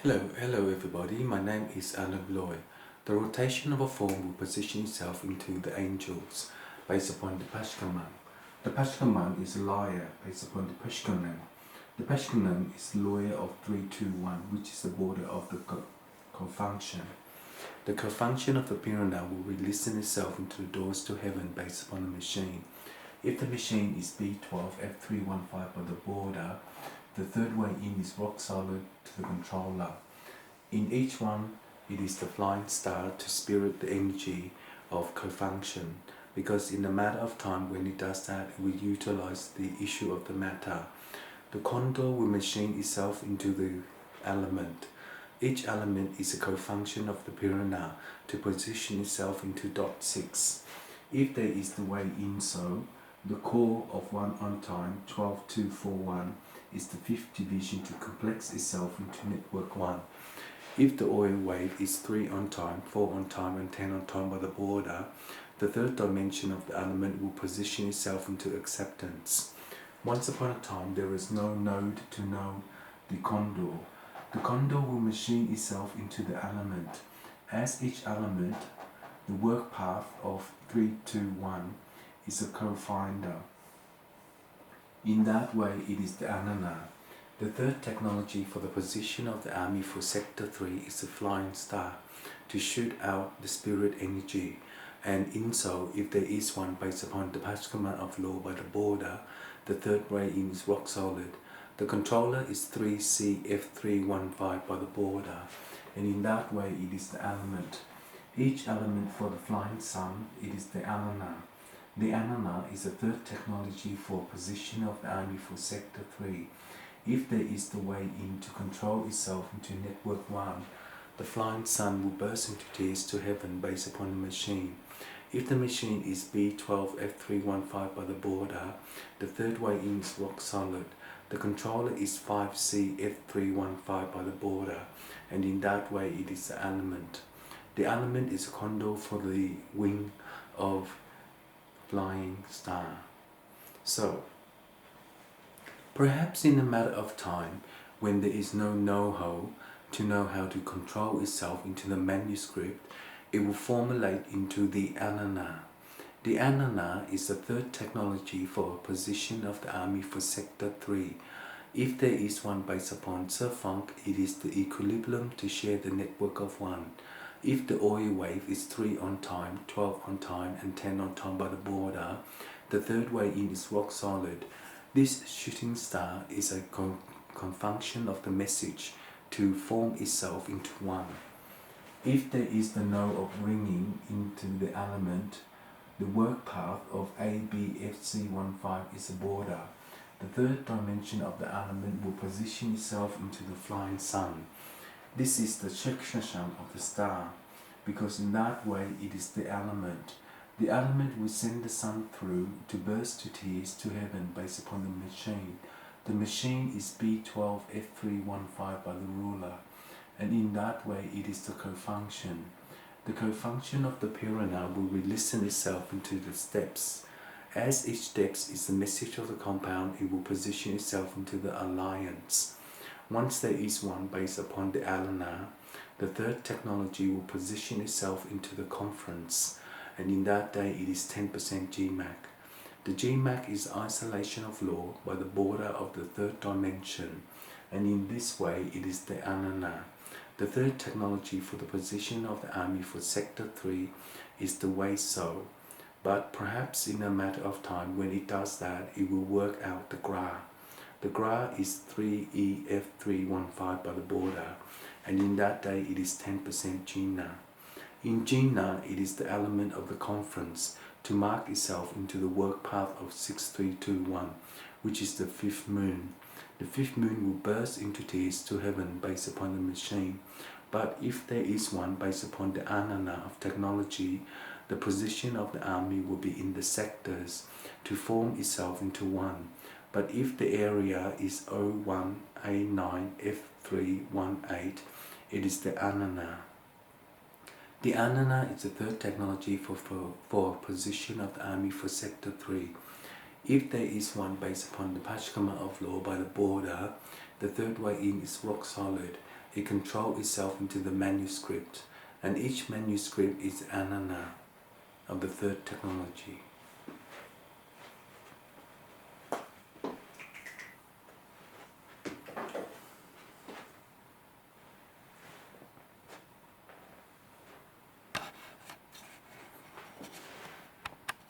Hello everybody, my name is Alan Loy. The rotation of a form will position itself into the angels based upon the Pashkaman. The Pashkaman is a lawyer based upon the Pashkanan. The Pashkanan is the lawyer of 321, which is the border of the confunction. The confunction of the Pirana will release itself into the doors to heaven based upon the machine. If the machine is B12 F315 by the border, the third way in is rock solid to the controller. In each one, it is the flying star to spirit the energy of co-function, because in a matter of time when it does that, it will utilize the issue of the matter. The condor will machine itself into the element. Each element is a co-function of the Pirana to position itself into dot 6. If there is the way in so, the core of 1 on time 12241 is the fifth division to complex itself into network 1. If the oil wave is 3 on time, 4 on time and 10 on time by the border, the third dimension of the element will position itself into acceptance. Once upon a time there is no node to know the condor. The condor will machine itself into the element. As each element, the work path of 321 is a co-finder. In that way, it is the Anana. The third technology for the position of the army for Sector 3 is the flying star, to shoot out the spirit energy, and in so, if there is one based upon the Pashkaman of law by the border, the third way in is rock solid. The controller is 3CF315 by the border, and in that way it is the element. Each element for the flying sun, it is the Anana. The Anana is the third technology for position of the army for Sector 3. If there is the way in to control itself into network 1, the flying sun will burst into tears to heaven based upon the machine. If the machine is B12 F315 by the border, the third way in is rock solid. The controller is 5C F315 by the border, and in that way it is the element. The element is a condor for the wing of flying star. So, perhaps in a matter of time, when there is no know-how to know how to control itself into the manuscript, it will formulate into the Anana. The Anana is the third technology for a position of the army for Sector 3. If there is one based upon Sir Funk, it is the equilibrium to share the network of 1. If the oil wave is 3 on time, 12 on time and 10 on time by the border, the third way in is rock solid. This shooting star is a confunction of the message to form itself into 1. If there is the know of ringing into the element, the work path of ABFC15 is a border. The third dimension of the element will position itself into the flying sun. This is the Chekshasham of the star, because in that way it is the element. The element will send the sun through to burst to tears to heaven based upon the machine. The machine is B12 F315 by the ruler, and in that way it is the co-function. The co-function of the Pirana will release itself into the steps. As each step is the message of the compound, it will position itself into the alliance. Once there is one based upon the Alana, the third technology will position itself into the conference, and in that day it is 10% GMAC. The GMAC is isolation of law by the border of the third dimension, and in this way it is the Anana. The third technology for the position of the army for Sector 3 is the way so, but perhaps in a matter of time when it does that, it will work out the Gra. The Gra is 3EF315 by the border, and in that day it is 10% Jina. In Jina, it is the element of the conference to mark itself into the work path of 6321, which is the fifth moon. The fifth moon will burst into tears to heaven based upon the machine, but if there is one based upon the Anana of technology, the position of the army will be in the sectors to form itself into 1. But if the area is O1, A9, F318, it is the Anana. The Anana is the third technology for position of the army for Sector 3. If there is one based upon the Pashkama of law by the border, the third way in is rock solid. it controls itself into the manuscript, and each manuscript is anana of the third technology.